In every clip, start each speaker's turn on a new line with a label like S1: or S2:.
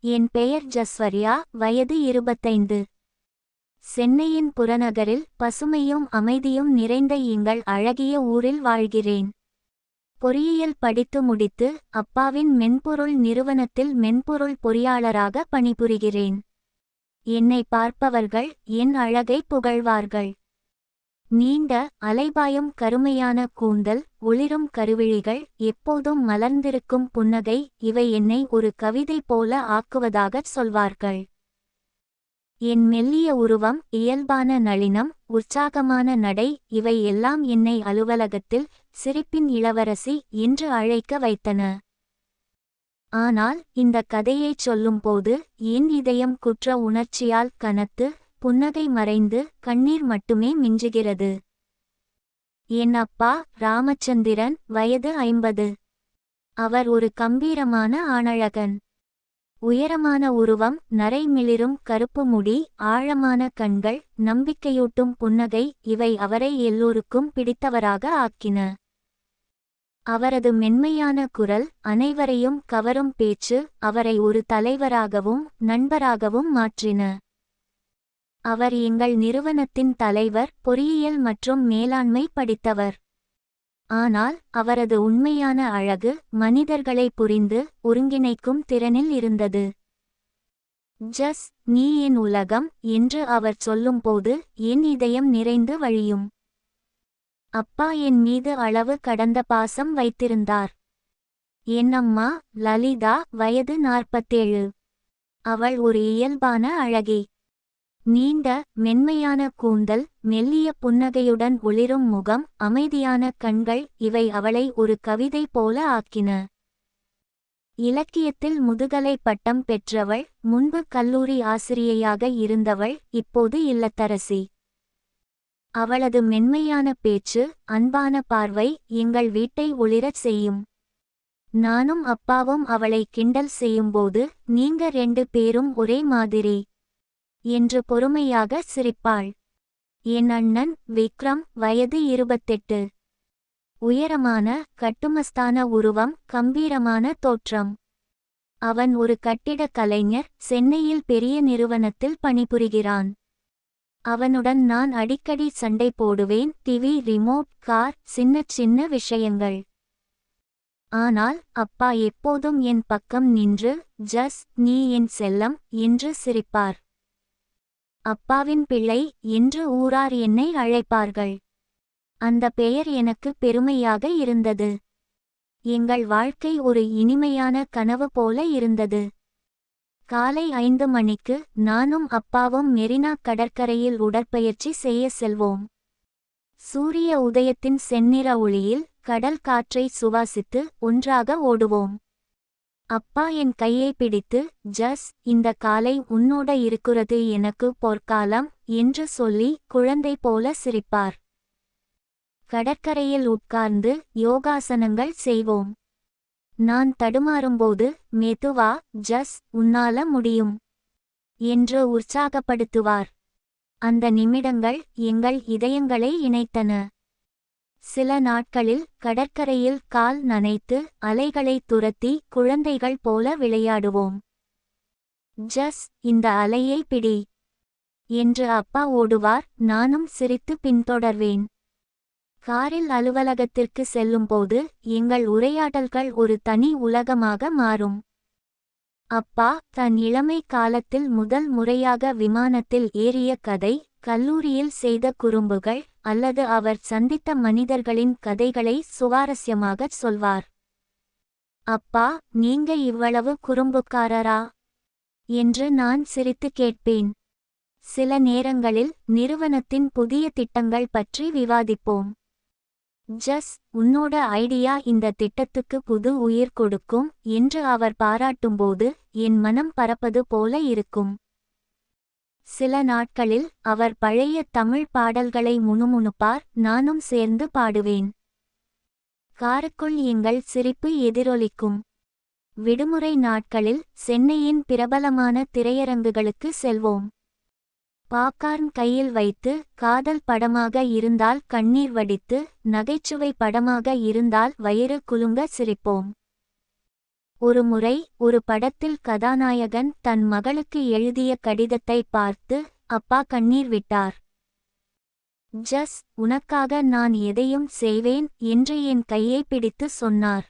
S1: என் பெயர் ஜஸ்வர்யா, வயது 25. சென்னையின் புறநகரில் பசுமையும் அமைதியும் நிறைந்த எங்கள் அழகிய ஊரில் வாழ்கிறேன். பொறியியல் படித்து முடித்து அப்பாவின் மென்பொருள் நிறுவனத்தில் மென்பொருள் பொறியாளராக பணிபுரிகிறேன். என்னை பார்ப்பவர்கள் என் அழகை புகழ்வார்கள். நீண்ட அலைபாயும் கருமையான கூந்தல், ஒளிரும் கருவிழிகள், எப்போதும் மலர்ந்திருக்கும் புன்னகை, இவை என்னை ஒரு கவிதை போல ஆக்குவதாகச் சொல்வார்கள். என் மெல்லிய உருவம், இயல்பான நளினம், உற்சாகமான நடை, இவை எல்லாம் என்னை அலுவலகத்தில் சிரிப்பின் இளவரசி என்று அழைக்க வைத்தன. ஆனால் இந்த கதையைச் சொல்லும்போது என் இதயம் குற்ற உணர்ச்சியால் கனத்து, புன்னகை மறைந்து கண்ணீர் மட்டுமே மிஞ்சுகிறது. என் அப்பா ராமச்சந்திரன், வயது 50. அவர் ஒரு கம்பீரமான ஆணழகன். உயரமான உருவம், நரைமிளிரும் கருப்பு முடி, ஆழமான கண்கள், நம்பிக்கையூட்டும் புன்னகை, இவை அவரை எல்லோருக்கும் பிடித்தவராக ஆக்கின. அவரது மென்மையான குரல், அனைவரையும் கவரும் பேச்சு, அவரை ஒரு தலைவராகவும் நண்பராகவும் மாற்றின. அவர் எங்கள் நிறுவனத்தின் தலைவர், பொறியியல் மற்றும் மேலாண்மை படித்தவர். ஆனால் அவரது உண்மையான அழகு மனிதர்களை புரிந்து ஒருங்கிணைக்கும் திறனில் இருந்தது. ஜஸ், நீ என் உலகம் என்று அவர் சொல்லும்போது என் இதயம் நிறைந்து வழியும். அப்பா என் மீது அளவு கடந்த பாசம் வைத்திருந்தார். என் அம்மா லலிதா, வயது 47. அவள் ஒரு இயல்பான அழகி. நீண்ட மென்மையான கூந்தல், மெல்லிய புன்னகையுடன் ஒளிரும் முகம், அமைதியான கண்கள், இவை அவளை ஒரு கவிதை போல ஆக்கின. இலக்கியத்தில் முதுகலை பட்டம் பெற்றவள், முன்பு கல்லூரி ஆசிரியையாக இருந்தவள், இப்போது இல்லத்தரசி. அவளது மென்மையான பேச்சு, அன்பான பார்வை எங்கள் வீட்டை ஒளிரச் செய்யும். நானும் அப்பாவும் அவளை கிண்டல் செய்யும்போது, நீங்க 2 பேரும் ஒரே மாதிரி என்று பொறுமையாக சிரிப்பாள். என் அண்ணன் விக்ரம், வயது 28. உயரமான கட்டுமஸ்தான உருவம், கம்பீரமான தோற்றம். அவன் ஒரு கட்டிடக் கலைஞர், சென்னையில் பெரிய நிறுவனத்தில் பணிபுரிகிறான். அவனுடன் நான் அடிக்கடி சண்டை போடுவேன், டிவி ரிமோட், கார், சின்ன சின்ன விஷயங்கள். ஆனால் அப்பா எப்போதும் என் பக்கம் நின்று, ஜஸ், நீ என் செல்லம் என்று சிரிப்பார். அப்பாவின் பிள்ளை என்று ஊரார் என்னை அழைப்பார்கள். அந்த பெயர் எனக்கு பெருமையாக இருந்தது. எங்கள் வாழ்க்கை ஒரு இனிமையான கனவு போல இருந்தது. காலை 5 மணிக்கு நானும் அப்பாவும் மெரினா கடற்கரையில் உடற்பயிற்சி செய்ய செல்வோம். சூரிய உதயத்தின் செந்நிற ஒளியில் கடல் காற்றை சுவாசித்து ஒன்றாக ஓடுவோம். அப்பா என் கையை பிடித்து, ஜஸ், இந்த காலை உன்னோட இருக்கிறது எனக்கு பொற்காலம் என்று சொல்லி குழந்தை போல சிரிப்பார். கடற்கரையில் உட்கார்ந்து யோகாசனங்கள் செய்வோம். நான் தடுமாறும்போது, மெதுவா, ஜஸ், உன்னால முடியும் என்று உற்சாகப்படுத்துவார். அந்த நிமிடங்கள் எங்கள் இதயங்களை இணைத்தன. சில நாட்களில் கடற்கரையில் கால் நனைத்து அலைகளை துரத்தி குழந்தைகள் போல விளையாடுவோம். ஜஸ், இந்த அலையை பிடி என்று அப்பா ஓடுவார், நானும் சிரித்து பின்தொடர்வேன். காரில் அலுவலகத்திற்கு செல்லும்போது எங்கள் உரையாடல்கள் ஒரு தனி உலகமாக மாறும். அப்பா தன் இளமை காலத்தில் முதல் முறையாக விமானத்தில் ஏறிய கதை, கல்லூரியில் செய்த குறும்புகள், அல்லது அவர் சந்தித்த மனிதர்களின் கதைகளை சுவாரஸ்யமாகச் சொல்வார். அப்பா, நீங்க இவ்வளவு குறும்புக்காரரா என்று நான் சிரித்து கேட்பேன். சில நேரங்களில் நிறுவனத்தின் புதிய திட்டங்கள் பற்றி விவாதிப்போம். ஜஸ், உன்னோட ஐடியா இந்த திட்டத்துக்கு புது உயிர் கொடுக்கும் என்று அவர் பாராட்டும்போது என் மனம் பறப்பது போல இருக்கும். சில நாட்களில் அவர் பழைய தமிழ் பாடல்களை முணுமுணுப்பார், நானும் சேர்ந்து பாடுவேன். காருக்குள் எங்கள் சிரிப்பு எதிரொலிக்கும். விடுமுறை நாட்களில் சென்னையின் பிரபலமான திரையரங்குகளுக்கு செல்வோம். பாப்கார்ன் கையில் வைத்து, காதல் படமாக இருந்தால் கண்ணீர் வடித்து, நகைச்சுவை படமாக இருந்தால் வயிறு குலுங்க சிரிப்போம். ஒருமுறை ஒரு படத்தில் கதாநாயகன் தன் மகளுக்கு எழுதிய கடிதத்தை பார்த்து அப்பா கண்ணீர் விட்டார். ஜஸ், உனக்காக நான் எதையும் செய்வேன் என்று என் கையை பிடித்து சொன்னார்.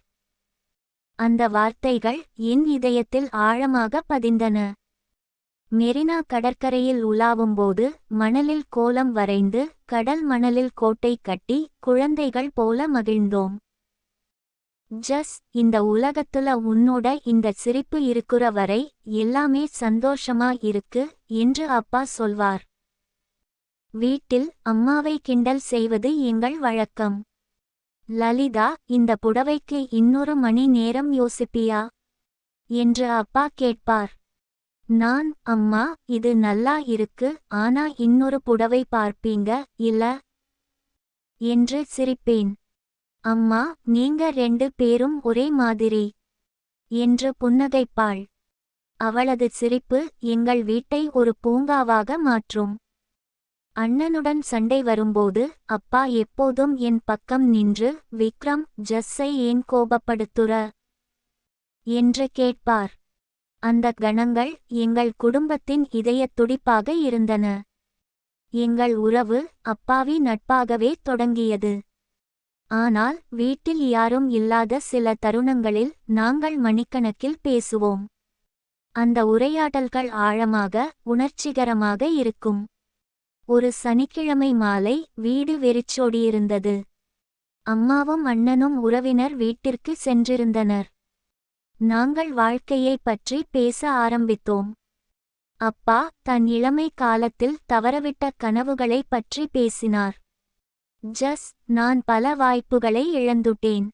S1: அந்த வார்த்தைகள் என் இதயத்தில் ஆழமாக பதிந்தன. மெரினா கடற்கரையில் உலாவும்போது மணலில் கோலம் வரைந்து கடல் மணலில் கோட்டை கட்டி குழந்தைகள் போல மகிழ்ந்தோம். ஜஸ், இந்த உலகத்துல உன்னோட இந்த சிரிப்பு இருக்குற வரை எல்லாமே சந்தோஷமா இருக்கு என்று அப்பா சொல்வார். வீட்டில் அம்மாவை கிண்டல் செய்வது எங்கள் வழக்கம். லலிதா, இந்த புடவைக்கு இன்னொரு மணி நேரம் யோசிப்பியா என்று அப்பா கேட்பார். நான், அம்மா, இது நல்லா இருக்கு, ஆனா இன்னொரு புடவை பார்ப்பீங்க இல்ல என்று சிரிப்பேன். அம்மா, நீங்க 2 பேரும் ஒரே மாதிரி என்று புன்னகைப்பாள். அவளது சிரிப்பு எங்கள் வீட்டை ஒரு பூங்காவாக மாற்றும். அண்ணனுடன் சண்டை வரும்போது அப்பா எப்போதும் என் பக்கம் நின்று, விக்ரம், ஜஸ்ஸை ஏன் கோபப்படுத்துற என்று கேட்பார். அந்த கணங்கள் எங்கள் குடும்பத்தின் இதயத் துடிப்பாக இருந்தன. எங்கள் உறவு அப்பாவி நட்பாகவே தொடங்கியது. ஆனால் வீட்டில் யாரும் இல்லாத சில தருணங்களில் நாங்கள் மணிக்கணக்கில் பேசுவோம். அந்த உரையாடல்கள் ஆழமாக, உணர்ச்சிகரமாக இருக்கும். ஒரு சனிக்கிழமை மாலை வீடு வெறிச்சோடியிருந்தது. அம்மாவும் அண்ணனும் உறவினர் வீட்டிற்கு சென்றிருந்தனர். நாங்கள் வாழ்க்கையைப் பற்றி பேச ஆரம்பித்தோம். அப்பா தன் இளமை காலத்தில் தவறவிட்ட கனவுகளைப் பற்றி பேசினார். ஜஸ், நான் பல வாய்ப்புகளை இழந்துட்டேன்.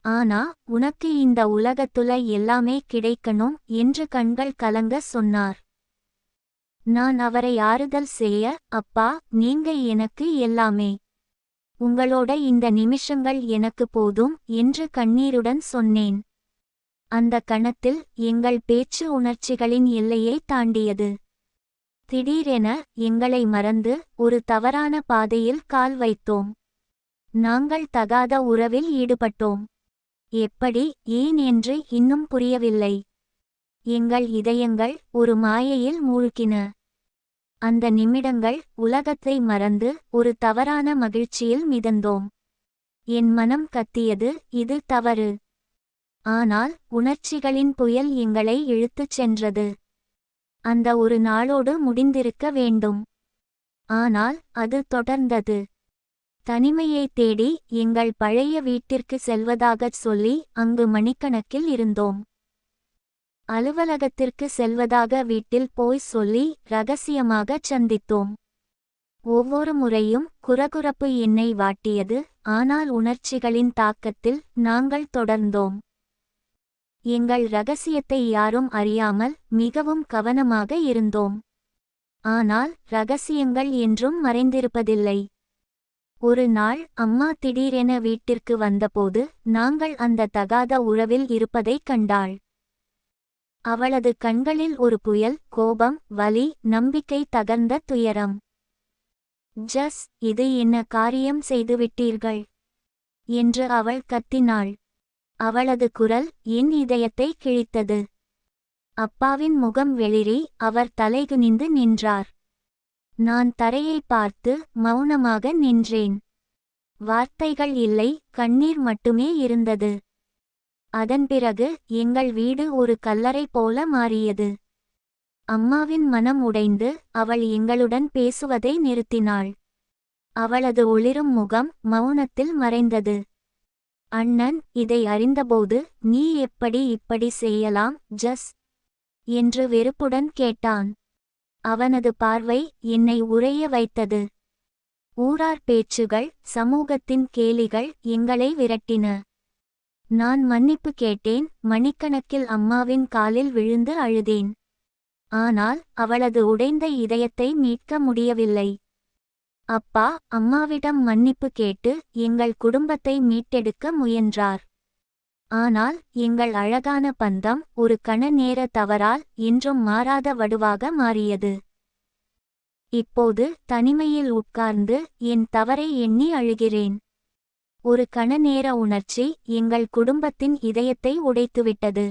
S1: ஆனா உனக்கு இந்த உலகத்துல எல்லாமே கிடைக்கணும் என்று கண்கள் கலங்க சொன்னார். நான் அவரை ஆறுதல் செய்ய, அப்பா, நீங்க எனக்கு எல்லாமே. உங்களோட இந்த நிமிஷங்கள் எனக்கு போதும் என்று கண்ணீருடன் சொன்னேன். அந்த கணத்தில் எங்கள் பேச்சு உணர்ச்சிகளின் எல்லையை தாண்டியது. திடீரென எங்களை மறந்து ஒரு தவறான பாதையில் கால் வைத்தோம். நாங்கள் தகாத உறவில் ஈடுபட்டோம். எப்படி, ஏன் என்று இன்னும் புரியவில்லை. எங்கள் இதயங்கள் ஒரு மாயையில் மூழ்கின. அந்த நிமிடங்கள் உலகத்தை மறந்து ஒரு தவறான மகிழ்ச்சியில் மிதந்தோம். என் மனம் கத்தியது, இது தவறு. ஆனால் உணர்ச்சிகளின் புயல் எங்களை இழுத்துச் சென்றது. அந்த ஒரு நாளோடு முடிந்திருக்க வேண்டும். ஆனால் அது தொடர்ந்தது. தனிமையை தேடி எங்கள் பழைய வீட்டிற்கு செல்வதாகச் சொல்லி அங்கு மணிக்கணக்கில் இருந்தோம். அலுவலகத்திற்கு செல்வதாக வீட்டில் போய் சொல்லி ரகசியமாகச் சந்தித்தோம். ஒவ்வொரு முறையும் குறகுறப்பு என்னை வாட்டியது. ஆனால் உணர்ச்சிகளின் தாக்கத்தில் நாங்கள் தொடர்ந்தோம். எங்கள் ரகசியத்தை யாரும் அறியாமல் மிகவும் கவனமாக இருந்தோம். ஆனால் ரகசியங்கள் என்றும் மறைந்திருப்பதில்லை. ஒரு நாள் அம்மா திடீரென வீட்டிற்கு வந்தபோது நாங்கள் அந்த தகாத உறவில் இருப்பதைக் கண்டாள். அவளது கண்களில் ஒரு புயல், கோபம், வலி, நம்பிக்கை தகர்ந்த துயரம். ஜஸ், இது என்ன காரியம் செய்துவிட்டீர்கள் என்று அவள் கத்தினாள். அவளது குரல் என் இதயத்தை கிழித்தது. அப்பாவின் முகம் வெளிரி அவர் தலைகுனிந்து நின்றார். நான் தரையை பார்த்து மௌனமாக நின்றேன். வார்த்தைகள் இல்லை, கண்ணீர் மட்டுமே இருந்தது. அதன் பிறகு எங்கள் வீடு ஒரு கல்லறை போல மாறியது. அம்மாவின் மனம் உடைந்து அவள் எங்களுடன் பேசுவதை நிறுத்தினாள். அவளது ஒளிரும் முகம் மௌனத்தில் மறைந்தது. அண்ணன் இதை அறிந்தபோது, நீ எப்படி இப்படி செய்யலாம் ஜஸ் என்று வெறுப்புடன் கேட்டான். அவனது பார்வை என்னை உறைய வைத்தது. ஊரார் பேச்சுகள், சமூகத்தின் கேலிகள் எங்களை விரட்டின. நான் மன்னிப்பு கேட்டேன். மணிக்கணக்கில் அம்மாவின் காலில் விழுந்து அழுதேன். ஆனால் அவளது உடைந்த இதயத்தை மீட்க முடியவில்லை. அப்பா அம்மாவிடம் மன்னிப்பு கேட்டு எங்கள் குடும்பத்தை மீட்டெடுக்க முயன்றார். ஆனால் எங்கள் அழகான பந்தம் ஒரு கண நேர தவறால் என்றும் மாறாத வடுவாக மாறியது. இப்போது தனிமையில் உட்கார்ந்து என் தவறை எண்ணி அழுகிறேன். ஒரு கணநேர உணர்ச்சி எங்கள் குடும்பத்தின் இதயத்தை உடைத்துவிட்டது.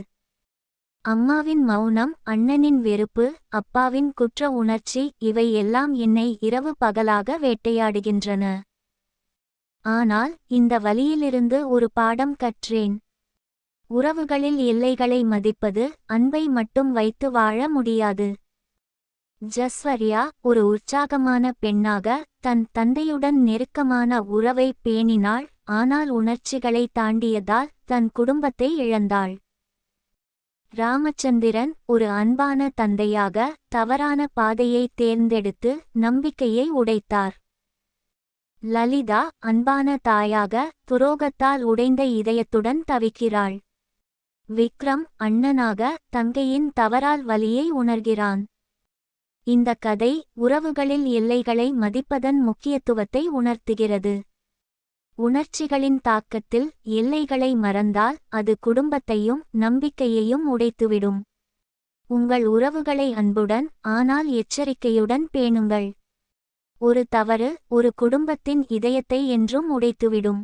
S1: அம்மாவின் மௌனம், அண்ணனின் வெறுப்பு, அப்பாவின் குற்ற உணர்ச்சி, இவை எல்லாம் என்னை இரவு பகலாக வேட்டையாடுகின்றன. ஆனால் இந்த வலியிலிருந்து ஒரு பாடம் கற்றேன். உறவுகளில் எல்லைகளை மதிப்பது, அன்பை மட்டும் வைத்து வாழ முடியாது. ஜஸ்வர்யா ஒரு உற்சாகமான பெண்ணாக தன் தந்தையுடன் நெருக்கமான உறவை பேணினாள். ஆனால் உணர்ச்சிகளை தாண்டியதால் தன் குடும்பத்தை இழந்தாள். ராமச்சந்திரன் ஒரு அன்பான தந்தையாக தவறான பாதையை தேர்ந்தெடுத்து நம்பிக்கையை உடைத்தார். லலிதா அன்பான தாயாக துரோகத்தால் உடைந்த இதயத்துடன் தவிக்கிறாள். விக்ரம் அண்ணனாக தங்கையின் தவறால் வலியை உணர்கிறான். இந்த கதை உறவுகளில் எல்லைகளை மதிப்பதன் முக்கியத்துவத்தை உணர்த்துகிறது. உணர்ச்சிகளின் தாக்கத்தில் எல்லைகளை மறந்தால் அது குடும்பத்தையும் நம்பிக்கையையும் உடைத்துவிடும். உங்கள் உறவுகளை அன்புடன் ஆனால் எச்சரிக்கையுடன் பேணுங்கள். ஒரு தவறு ஒரு குடும்பத்தின் இதயத்தை என்றும் உடைத்துவிடும்.